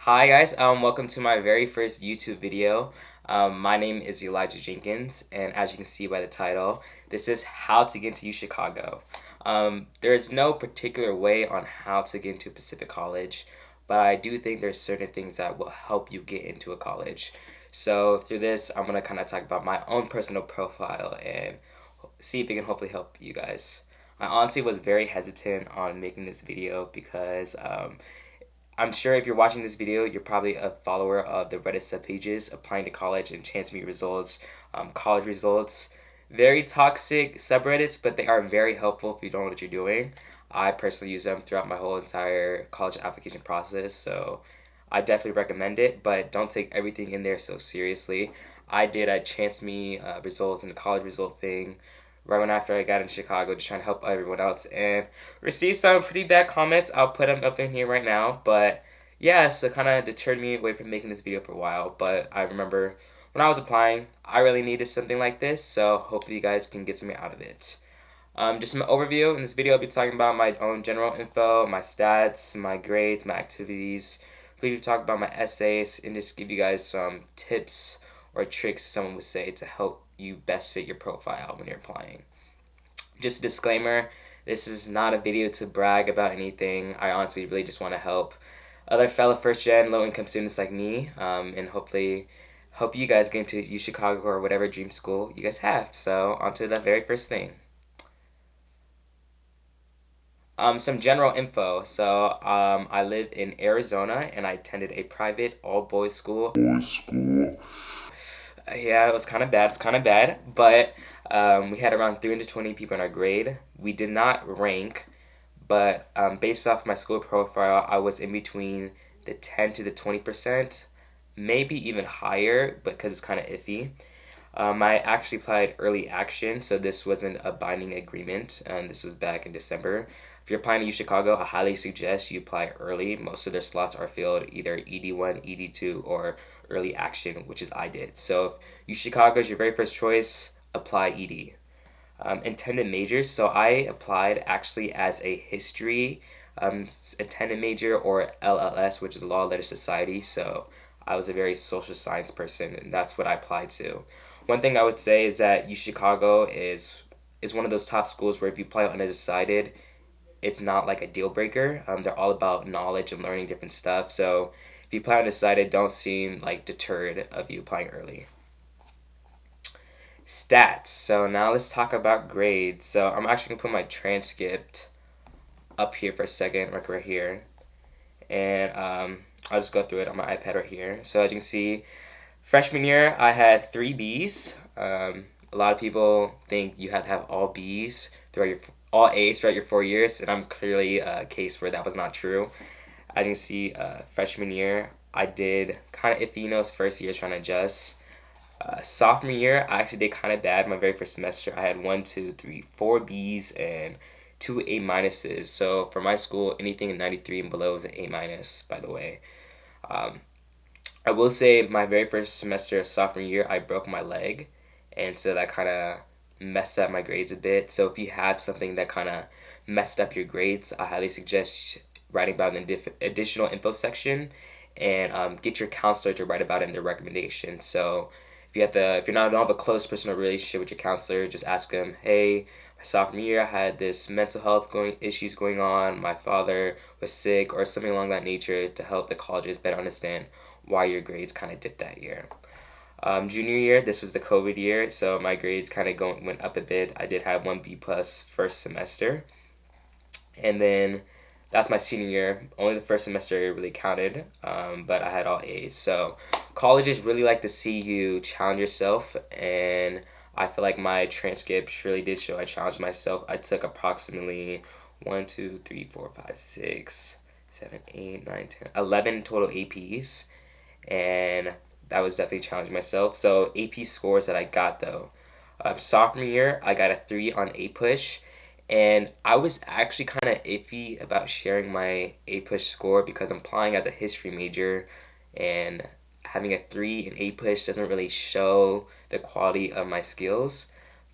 Hi guys, welcome to my very first YouTube video. My name is Elijah Jenkins, and as you can see by the title, this is how to get into UChicago. There's no particular way on how to get into Pacific College, but I do think there's certain things that will help you get into a college. So through this, I'm gonna kind of talk about my own personal profile and see if it can hopefully help you guys. I honestly was very hesitant on making this video because I'm sure if you're watching this video, you're probably a follower of the Reddit subpages, applying to college and chance meet results, college results. Very toxic subreddits, but they are very helpful if you don't know what you're doing. I personally use them throughout my whole entire college application process, so I definitely recommend it, but don't take everything in there so seriously. I did a chance me results and the college result thing right when after I got in Chicago, just trying to help everyone else, and received some pretty bad comments. I'll put them up in here right now, but yeah, so it kind of deterred me away from making this video for a while. But I remember when I was applying, I really needed something like this, so hopefully you guys can get something out of it. Just some overview. In this video, I'll be talking about my own general info, my stats, my grades, my activities. We'll talk about my essays and just give you guys some tips or tricks, someone would say, to help you best fit your profile when you're applying. Just a disclaimer, this is not a video to brag about anything. I honestly really just want to help other fellow first gen low income students like me, and hopefully help you guys get into UChicago or whatever dream school you guys have. So on to the very first thing. Some general info. So I live in Arizona and I attended a private all boys school. Yeah, it was kind of bad. It's kind of bad, but we had around 320 people in our grade. We did not rank, but based off my school profile, I was in between the 10 to the 20%, maybe even higher, but because it's kind of iffy. I actually applied early action, so this wasn't a binding agreement, and this was back in December. If you're applying to Chicago, I highly suggest you apply early. Most of their slots are filled either ED1, ED2, or early action, which is I did. So if Chicago is your very first choice, apply ED. Intended majors, so I applied actually as a history intended major, or LLS, which is Law, Letter, Society. So I was a very social science person, and that's what I applied to. One thing I would say is that UChicago is one of those top schools where if you apply undecided, it's not like a deal breaker. They're all about knowledge and learning different stuff. So if you apply undecided, don't seem like deterred of you applying early. Stats. So now let's talk about grades. So I'm actually gonna put my transcript up here for a second, like right here, and I'll just go through it on my iPad right here. So as you can see, freshman year I had 3 Bs. A lot of people think you have to have all Bs throughout your all A's throughout your 4 years, and I'm clearly a case where that was not true. As you can see, freshman year I did kind of iffy, first year trying to adjust. Sophomore year, I actually did kind of bad. My very first semester, I had 4 Bs and 2 A minuses. So for my school, anything in 93 and below is an A minus, by the way. Um, I will say my very first semester, sophomore year, I broke my leg, and so that kind of messed up my grades a bit. So if you have something that kind of messed up your grades, I highly suggest writing about it in the additional info section, and get your counselor to write about it in their recommendation. So if you're not don't have a close personal relationship with your counselor, just ask them, hey, my sophomore year I had this mental health issues going on, my father was sick, or something along that nature, to help the colleges better understand why your grades kind of dipped that year. Junior year, this was the COVID year, so my grades kind of went up a bit. I did have 1 B+ first semester, and then that's my senior year. Only the first semester really counted, but I had all A's. So colleges really like to see you challenge yourself, and I feel like my transcript surely did show I challenged myself. I took approximately 1, 2, 3, 4, 5, 6, 7, 8, 9, 10, 11 total APs, and that was definitely challenging myself. So AP scores that I got though, sophomore year I got a 3 on APUSH, and I was actually kind of iffy about sharing my APUSH score because I'm applying as a history major, and having a 3 in APUSH doesn't really show the quality of my skills.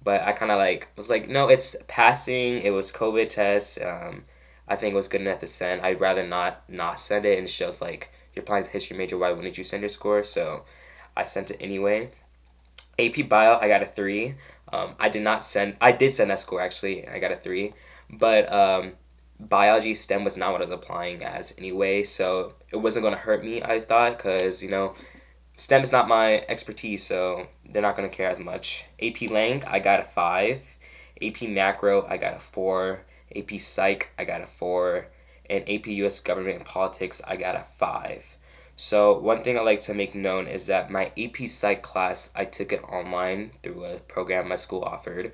But I kind of was like, no, it's passing. It was COVID test. I think it was good enough to send. I'd rather not send it, and it shows like you're applying to history major, why wouldn't you send your score? So I sent it anyway. AP Bio, I got a 3. I did send that score actually, and I got a 3. But biology STEM was not what I was applying as anyway, so it wasn't going to hurt me, I thought, because, STEM is not my expertise, so they're not going to care as much. AP Lang, I got a 5. AP Macro, I got a 4. AP Psych, I got a 4. And AP US Government and Politics, I got a 5. So one thing I like to make known is that my AP Psych class, I took it online through a program my school offered.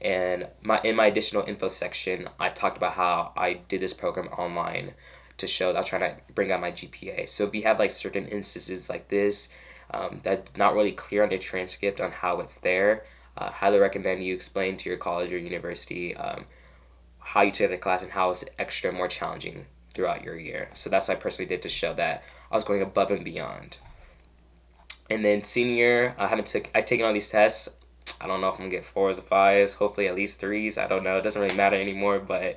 And in my additional info section, I talked about how I did this program online to show that I was trying to bring out my GPA. So if you have like certain instances like this, that's not really clear on the transcript on how it's there, highly recommend you explain to your college or university how you took the class and how it's extra more challenging throughout your year. So that's what I personally did to show that I was going above and beyond. And then senior year, I've taken all these tests. I don't know if I'm gonna get 4s or 5s, hopefully at least 3s. I don't know. It doesn't really matter anymore, but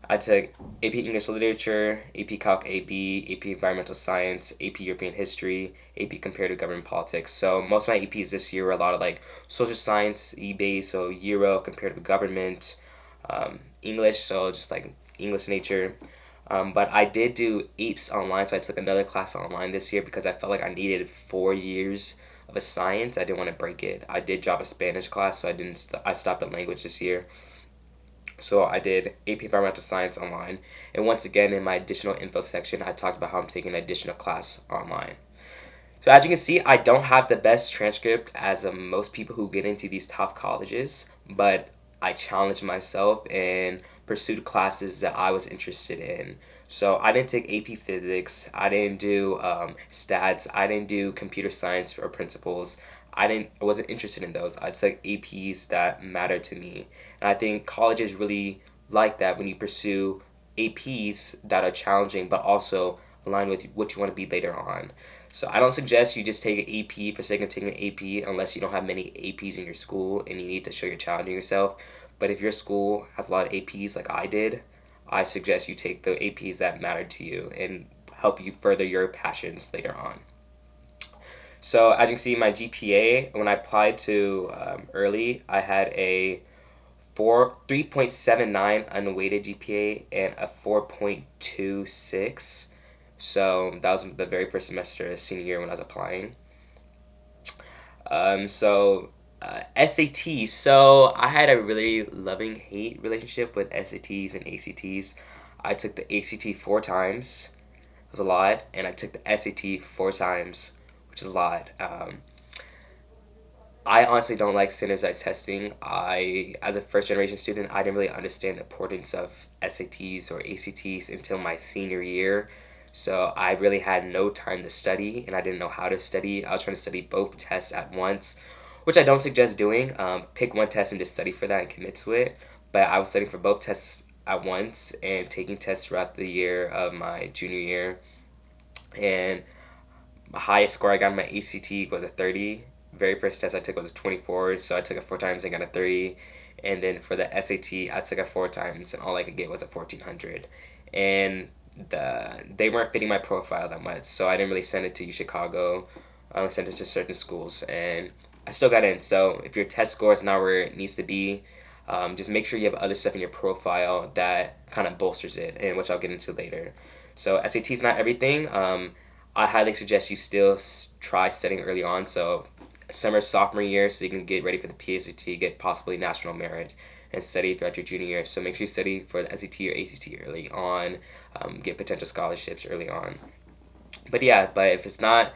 I took AP English Literature, AP Calc AB, AP Environmental Science, AP European History, AP Comparative Government Politics. So most of my APs this year were a lot of like social science, e-based, so Euro, Comparative Government, English, so just like English nature. But I did do APES online, so I took another class online this year because I felt like I needed 4 years of a science. I didn't want to break it. I did drop a Spanish class, so I stopped at language this year. So I did AP Environmental Science online. And once again, in my additional info section, I talked about how I'm taking an additional class online. So as you can see, I don't have the best transcript as most people who get into these top colleges, but I challenged myself and pursued classes that I was interested in. So I didn't take AP Physics, I didn't do stats, I didn't do computer science or principles. I wasn't interested in those. I took APs that mattered to me. And I think colleges really like that when you pursue APs that are challenging but also align with what you want to be later on. So I don't suggest you just take an AP for sake of taking an AP unless you don't have many APs in your school and you need to show you're challenging yourself. But if your school has a lot of APs like I did, I suggest you take the APs that matter to you and help you further your passions later on. So as you can see, my GPA, when I applied to early, I had a 3.79 unweighted GPA and a 4.26. So that was the very first semester, senior year when I was applying. SATs. So I had a really loving-hate relationship with SATs and ACTs. I took the ACT 4 times. It was a lot. And I took the SAT 4 times, which is a lot. I honestly don't like standardized testing. As a first-generation student, I didn't really understand the importance of SATs or ACTs until my senior year. So I really had no time to study, and I didn't know how to study. I was trying to study both tests at once, which I don't suggest doing. Pick one test and just study for that and commit to it. But I was studying for both tests at once and taking tests throughout the year of my junior year. And the highest score I got in my ACT was a 30. Very first test I took was a 24, so I took it 4 times and got a 30. And then for the SAT, I took it 4 times, and all I could get was a 1400. And they weren't fitting my profile that much, so I didn't really send it to UChicago. I sent it to certain schools, and I still got in. So if your test score is not where it needs to be, just make sure you have other stuff in your profile that kind of bolsters it, and which I'll get into later. So SAT is not everything. I highly suggest you still try studying early on. So summer sophomore year, so you can get ready for the PSAT, get possibly national merit, and study throughout your junior year. So make sure you study for the SAT or ACT early on, get potential scholarships early on. But if it's not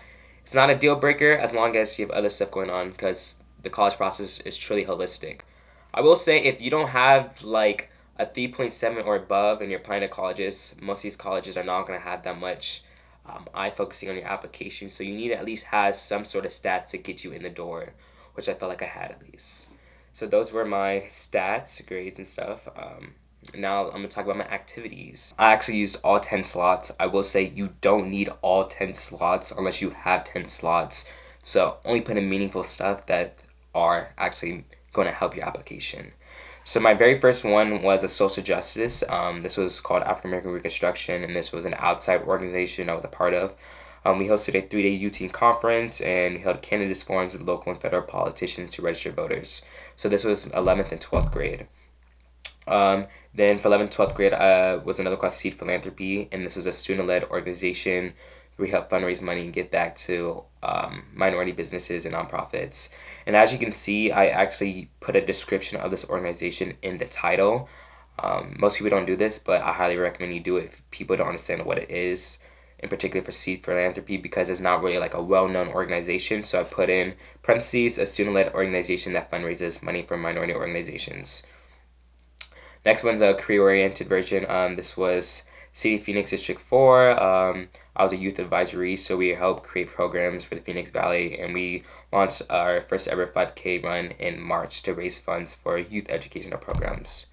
a deal breaker as long as you have other stuff going on, because the college process is truly holistic. I will say if you don't have like a 3.7 or above and you're applying to colleges, most of these colleges are not going to have that much eye focusing on your application, so you need to at least have some sort of stats to get you in the door, which I felt like I had at least. So those were my stats, grades, and stuff. Now I'm going to talk about my activities. I actually used all 10 slots. I will say you don't need all 10 slots unless you have 10 slots. So only put in meaningful stuff that are actually going to help your application. So my very first one was a social justice. This was called African American Reconstruction, and this was an outside organization I was a part of. We hosted a 3-day UT conference, and we held candidates forums with local and federal politicians to register voters. So this was 11th and 12th grade. Then for 11th, 12th grade, was another class, Seed Philanthropy, and this was a student-led organization where we help fundraise money and give back to minority businesses and nonprofits. And as you can see, I actually put a description of this organization in the title. Most people don't do this, but I highly recommend you do it if people don't understand what it is, in particular for Seed Philanthropy, because it's not really like a well-known organization. So I put in parentheses, a student-led organization that fundraises money for minority organizations. Next one's a career-oriented version. This was City of Phoenix District 4. I was a youth advisory, so we helped create programs for the Phoenix Valley, and we launched our first ever 5K run in March to raise funds for youth educational programs.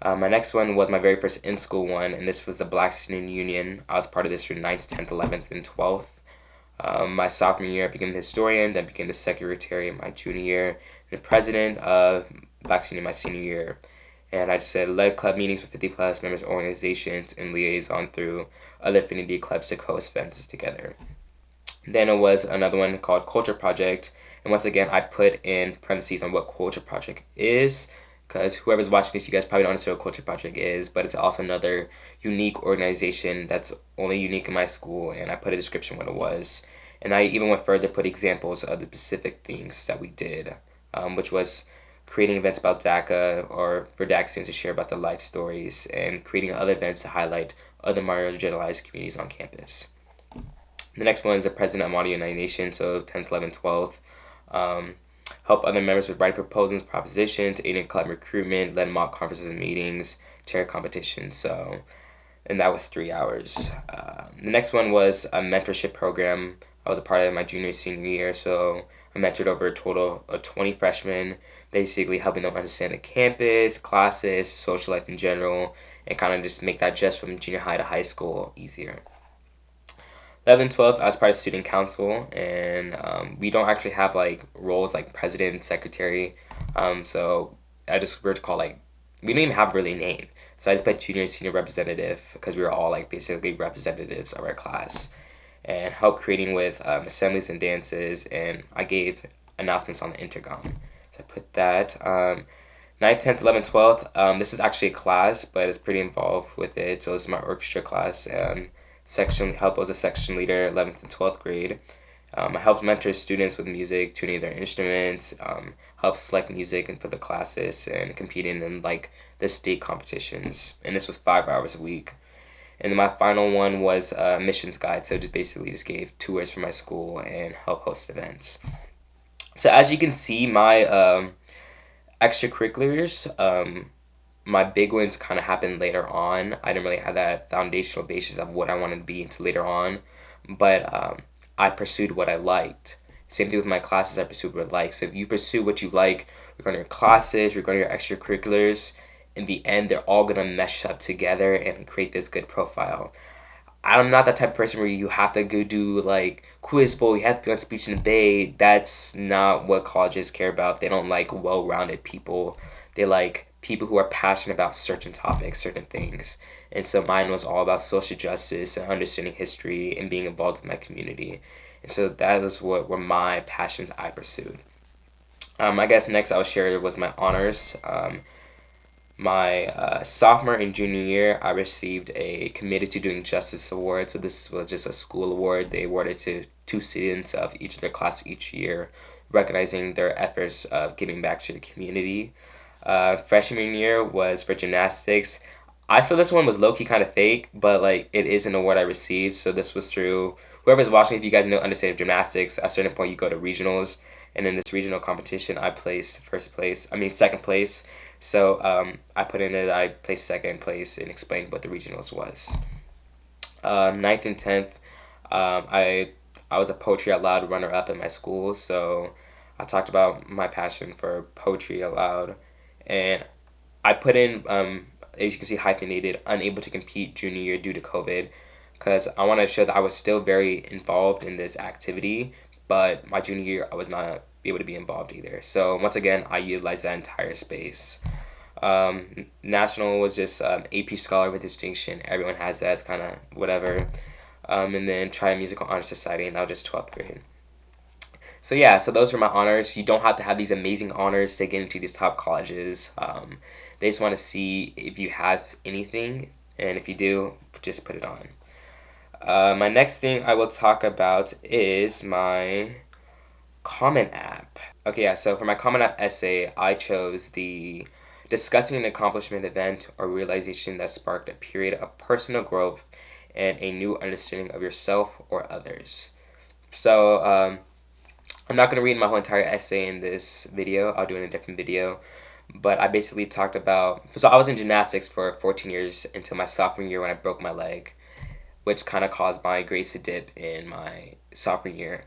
My next one was my very first in-school one, and this was the Black Student Union. I was part of this from 9th, 10th, 11th, and 12th. My sophomore year, I became the historian, then became the secretary my junior year, and the president of Black Student my senior year. And I said led club meetings with 50 plus members of organizations and liaison through other affinity clubs to host events together. Then it was another one called Culture Project. And once again, I put in parentheses on what Culture Project is, because whoever's watching this, you guys probably don't understand what Culture Project is, but it's also another unique organization that's only unique in my school, and I put a description what it was. And I even went further, put examples of the specific things that we did, which was creating events about DACA or for DACA students to share about their life stories, and creating other events to highlight other marginalized communities on campus. The next one is the president of Model United Nations, so 10th, 11th, 12th. Help other members with writing proposals, propositions, aid in club recruitment, led mock conferences and meetings, chair competitions. And that was 3 hours. The next one was a mentorship program. I was a part of my junior senior year, so I mentored over a total of 20 freshmen, basically helping them understand the campus, classes, social life in general, and kind of just make that just from junior high to high school easier. 11th, 12th, I was part of student council, and we don't actually have like roles like president, secretary, so I just were to call like, we didn't even have really a name, so I just put junior and senior representative because we were all like basically representatives of our class, and helped creating with assemblies and dances, and I gave announcements on the intercom. So I put that. 9th, 10th, 11th, 12th, this is actually a class, but it's pretty involved with it, so this is my orchestra class. Section help was a section leader, 11th and 12th grade. I helped mentor students with music, tuning their instruments, helped select music and for the classes, and competing in like the state competitions. And this was 5 hours a week. And then my final one was a missions guide, so just basically just gave tours for my school and helped host events. So as you can see, my extracurriculars, my big ones kind of happened later on. I didn't really have that foundational basis of what I wanted to be until later on, but I pursued what I liked. Same thing with my classes, I pursued what I liked. So if you pursue what you like regarding your classes, regarding your extracurriculars, in the end, they're all going to mesh up together and create this good profile. I'm not that type of person where you have to go do like quiz bowl, you have to be on speech and debate. That's not what colleges care about. They don't like well-rounded people. They like people who are passionate about certain topics, certain things. And so mine was all about social justice and understanding history and being involved with my community. And so that was what were my passions I pursued. I guess next I'll share was my honors. My sophomore and junior year, I received a Committed to Doing Justice award. So this was just a school award. They awarded to 2 students of each of their class each year, recognizing their efforts of giving back to the community. Freshman year was for gymnastics. I feel this one was low-key kind of fake, but like it is an award I received. So this was through whoever's watching. If you guys know understand gymnastics, at a certain point you go to regionals, and in this regional competition, I placed second place. So I put in there that I placed second place and explained what the regionals was. 9th and 10th, I was a Poetry Out Loud runner-up in my school. So I talked about my passion for poetry out loud, and I put in, as you can see, hyphenated, unable to compete junior year due to COVID, because I wanted to show that I was still very involved in this activity, but my junior year I was not able to be involved either. So once again, I utilized that entire space. National was just AP Scholar with distinction. Everyone has that. It's kind of whatever. And then Tri Musical Honor Society, and that was just 12th grade. So yeah, so those were my honors. You don't have to have these amazing honors to get into these top colleges. They just want to see if you have anything, and if you do, just put it on. My next thing I will talk about is my Common App. Okay, yeah, so for my Common App essay, I chose the discussing an accomplishment, event, or realization that sparked a period of personal growth and a new understanding of yourself or others. So, I'm not going to read my whole entire essay in this video. I'll do it in a different video. But I basically talked about... So I was in gymnastics for 14 years until my sophomore year when I broke my leg, which kind of caused my grades to dip in my sophomore year.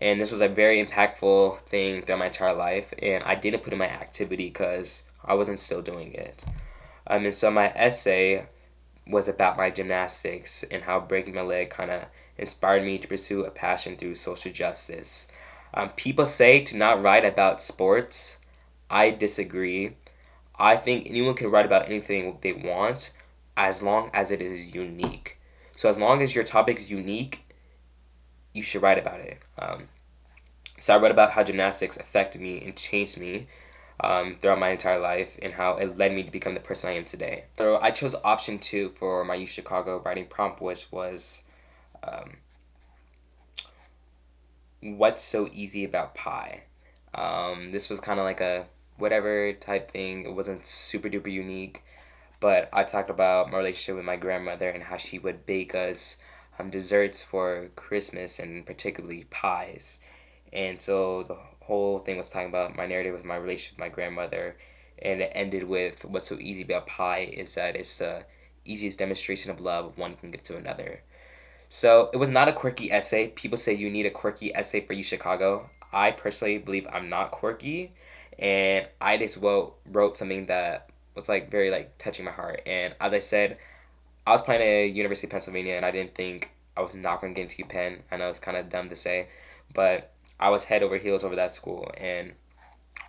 And this was a very impactful thing throughout my entire life. And I didn't put in my activity because I wasn't still doing it. And so my essay was about my gymnastics and how breaking my leg kind of inspired me to pursue a passion through social justice. People say to not write about sports. I disagree. I think anyone can write about anything they want as long as it is unique. So as long as your topic is unique, you should write about it. So I wrote about how gymnastics affected me and changed me throughout my entire life and how it led me to become the person I am today. So I chose option 2 for my UChicago writing prompt, which was what's so easy about pie? This was kind of like a whatever type thing. It wasn't super duper unique, but I talked about my relationship with my grandmother and how she would bake us desserts for Christmas, and particularly pies. And so the whole thing was talking about my narrative with my relationship with my grandmother, and it ended with what's so easy about pie is that it's the easiest demonstration of love one can give to another. So it was not a quirky essay. People say you need a quirky essay for UChicago. I personally believe I'm not quirky, and I just wrote something that was like very like touching my heart. And as I said, I was playing at University of Pennsylvania, and I didn't think I was not going to get into UPenn. I know it's kind of dumb to say, but I was head over heels over that school. And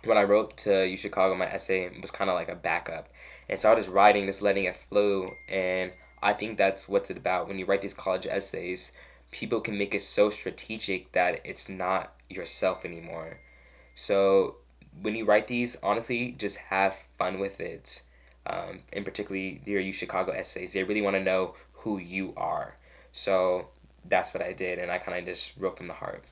when I wrote to UChicago, my essay was kind of like a backup. And so I was just writing, just letting it flow. And I think that's what's it about. When you write these college essays, people can make it so strategic that it's not yourself anymore. So when you write these, honestly, just have fun with it. And particularly your UChicago essays, they really want to know who you are. So that's what I did, and I kind of just wrote from the heart.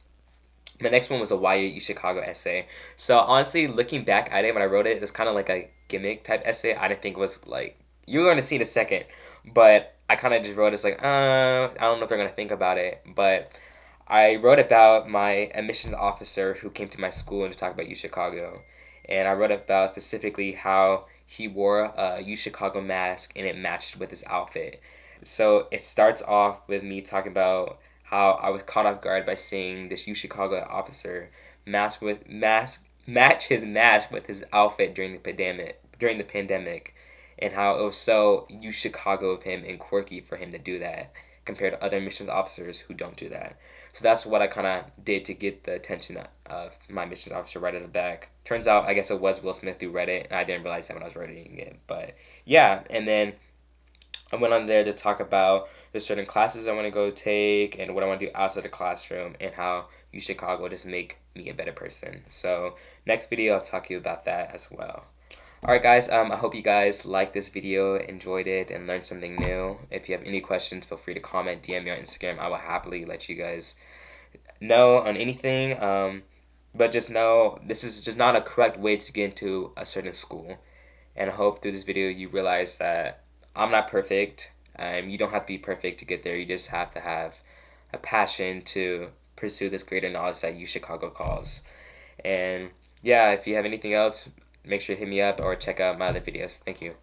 The next one was the Why UChicago essay. So honestly, looking back at it, when I wrote it, it was kind of like a gimmick type essay. I didn't think it was like, you're going to see in a second, but I kind of just wrote it as like, I don't know if they're going to think about it, but I wrote about my admissions officer who came to my school and to talk about UChicago. And I wrote about specifically how he wore a UChicago mask and it matched with his outfit. So it starts off with me talking about how I was caught off guard by seeing this UChicago officer match his mask with his outfit during the pandemic, and how it was so UChicago of him and quirky for him to do that compared to other missions officers who don't do that. So that's what I kind of did to get the attention of my missions officer right at the back. Turns out, I guess it was Will Smith who read it, and I didn't realize that when I was writing it. But yeah, and then I went on there to talk about the certain classes I want to go take and what I want to do outside the classroom and how UChicago just make me a better person. So next video, I'll talk to you about that as well. Alright guys, I hope you guys liked this video, enjoyed it, and learned something new. If you have any questions, feel free to comment, DM me on Instagram. I will happily let you guys know on anything. But just know, this is just not a correct way to get into a certain school. And I hope through this video you realize that I'm not perfect. You don't have to be perfect to get there. You just have to have a passion to pursue this greater knowledge that UChicago calls. And yeah, if you have anything else, make sure to hit me up or check out my other videos. Thank you.